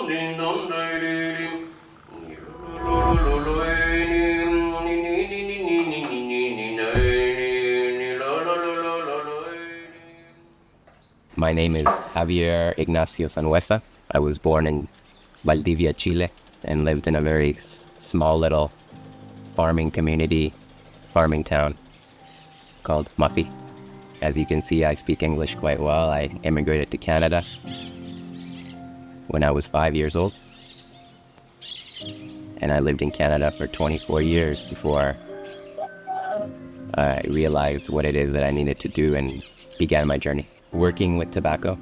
My name is Javier Ignacio Sanhuesa. I was born in Valdivia, Chile, and lived in a very small little farming community, farming town called Muffy. As you can see, I speak English quite well. I immigrated to Canada when I was 5 years old. And I lived in Canada for 24 years before I realized what it is that I needed to do and began my journey. Working with tobacco.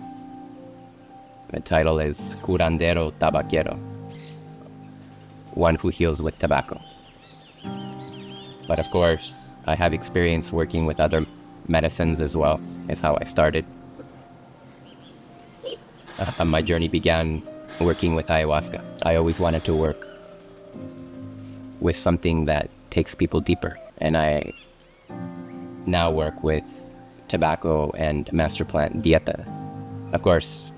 The title is Curandero Tabaquero, one who heals with tobacco. But of course, I have experience working with other medicines as well, is how I started. My journey began working with ayahuasca. I always wanted to work with something that takes people deeper, and I now work with tobacco and master plant dietas. Of course,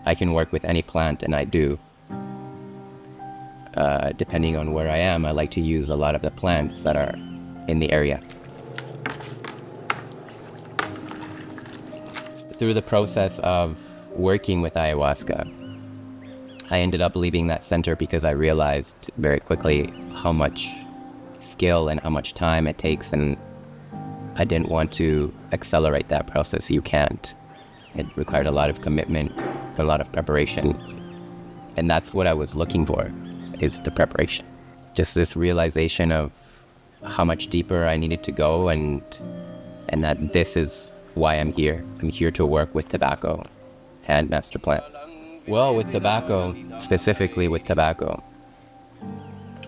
I can work with any plant, and I do. Depending on where I am, I like to use a lot of the plants that are in the area. Through the process of working with ayahuasca, I ended up leaving that center because I realized very quickly how much skill and how much time it takes, and I didn't want to accelerate that process. You can't. It required a lot of commitment, a lot of preparation. And that's what I was looking for, is the preparation. Just this realization of how much deeper I needed to go, and that this is why I'm here. I'm here to work with tobacco and master plants. Well, with tobacco, specifically with tobacco,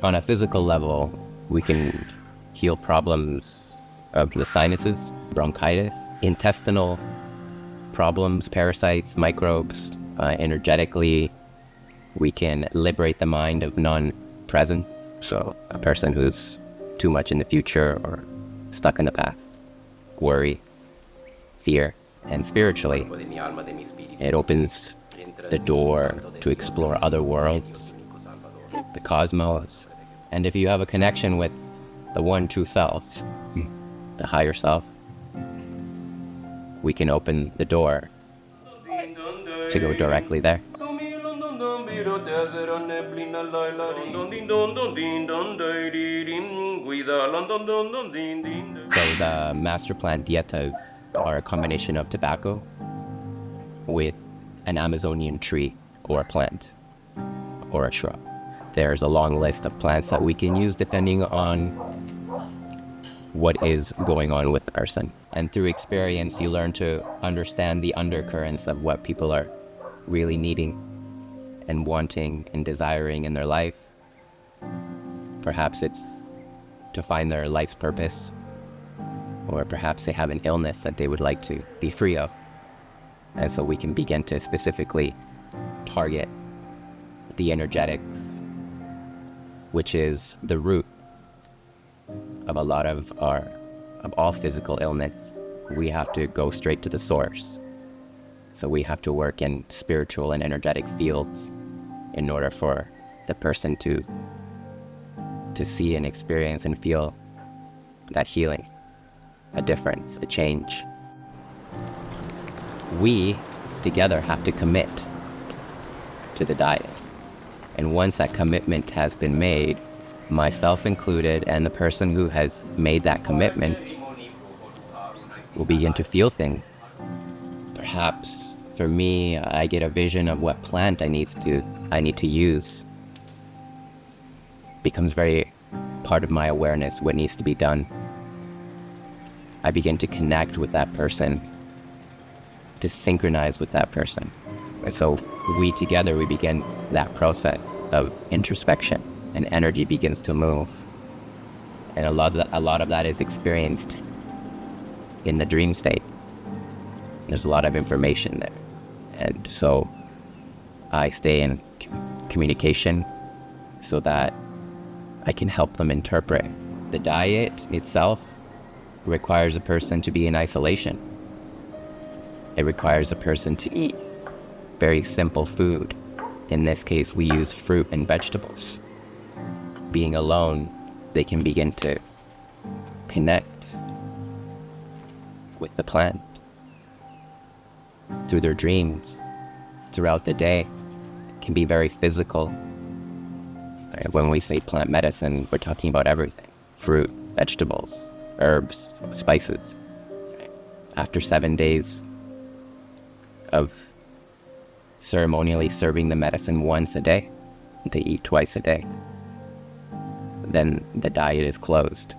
on a physical level, we can heal problems of the sinuses, bronchitis, intestinal problems, parasites, microbes. Energetically, we can liberate the mind of non-presence. So a person who's too much in the future or stuck in the past, worry, fear. And spiritually, it opens the door to explore other worlds, the cosmos. And if you have a connection with the one true self, the higher self, we can open the door to go directly there. So the master plant dietas are a combination of tobacco with an Amazonian tree or a plant or a shrub. There's a long list of plants that we can use depending on what is going on with the person. And through experience, you learn to understand the undercurrents of what people are really needing and wanting and desiring in their life. Perhaps it's to find their life's purpose, or perhaps they have an illness that they would like to be free of. And so we can begin to specifically target the energetics, which is the root of all physical illness. We have to go straight to the source. So we have to work in spiritual and energetic fields in order for the person to see and experience and feel that healing, a difference, a change. We together have to commit to the diet. And once that commitment has been made, myself included, and the person who has made that commitment will begin to feel things. Perhaps for me, I get a vision of what plant I need to use. Becomes very part of my awareness, what needs to be done. I begin to connect with that person, to synchronize with that person. And so we together, we begin that process of introspection, and energy begins to move. And a lot of that is experienced in the dream state. There's a lot of information there. And so I stay in communication so that I can help them interpret. The diet itself requires a person to be in isolation. It requires a person to eat very simple food, In this case, we use fruit and vegetables. Being alone, they can begin to connect with the plant through their dreams, throughout the day. It can be very physical. When we say plant medicine, we're talking about everything: fruit, vegetables, herbs, spices. After 7 days of ceremonially serving the medicine once a day, they eat twice a day, then the diet is closed.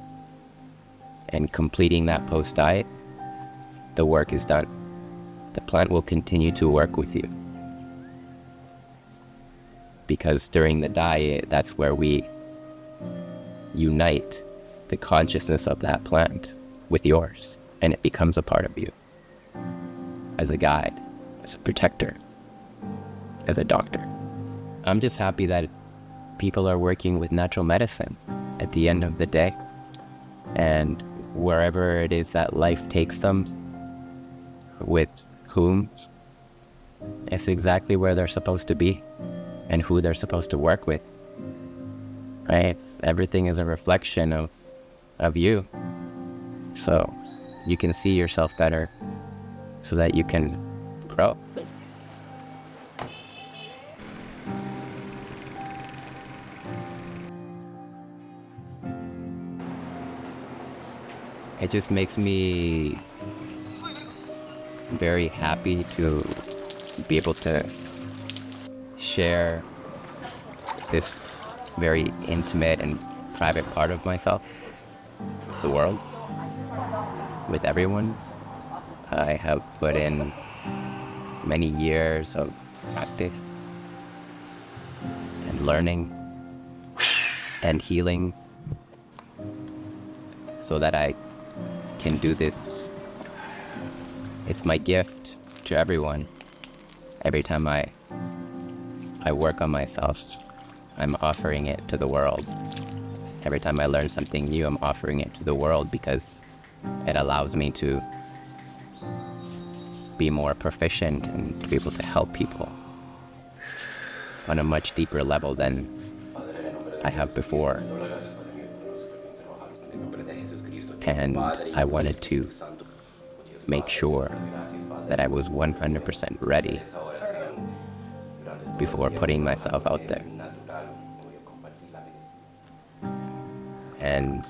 And completing that post-diet, the work is done. The plant will continue to work with you. Because during the diet, that's where we unite the consciousness of that plant with yours, and it becomes a part of you. As a guide, as a protector, as a doctor. I'm just happy that people are working with natural medicine at the end of the day. And wherever it is that life takes them, with whom, it's exactly where they're supposed to be and who they're supposed to work with. Right? Everything is a reflection of you. So you can see yourself better so that you can grow. It just makes me very happy to be able to share this very intimate and private part of myself, the world, with everyone. I have put in many years of practice and learning and healing so that I can do this. It's my gift to everyone. Every time I work on myself, I'm offering it to the world. Every time I learn something new, I'm offering it to the world because it allows me to be more proficient and to be able to help people on a much deeper level than I have before. And I wanted to make sure that I was 100% ready before putting myself out there. And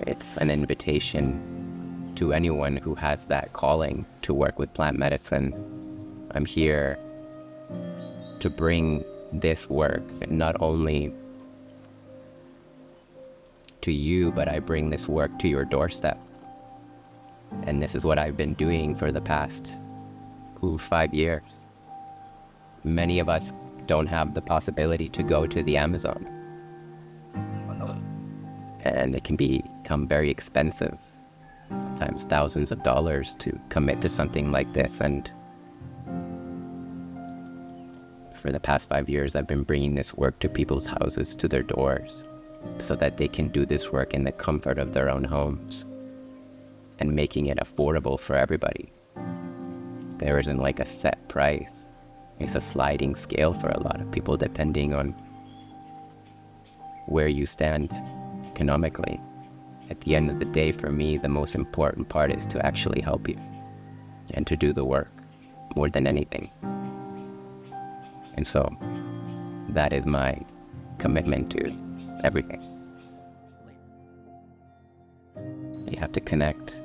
it's an invitation to anyone who has that calling to work with plant medicine. I'm here to bring this work not only to you, but I bring this work to your doorstep. And this is what I've been doing for the past 5 years. Many of us don't have the possibility to go to the Amazon. And it can become very expensive, sometimes thousands of dollars to commit to something like this. And for the past 5 years, I've been bringing this work to people's houses, to their doors, so that they can do this work in the comfort of their own homes and making it affordable for everybody. There isn't like a set price. It's a sliding scale for a lot of people depending on where you stand economically. At the end of the day, for me, the most important part is to actually help you and to do the work more than anything. And so that is my commitment to everything. You have to connect.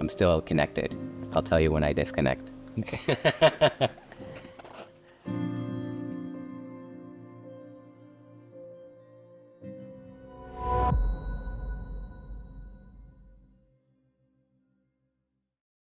I'm still connected. I'll tell you when I disconnect.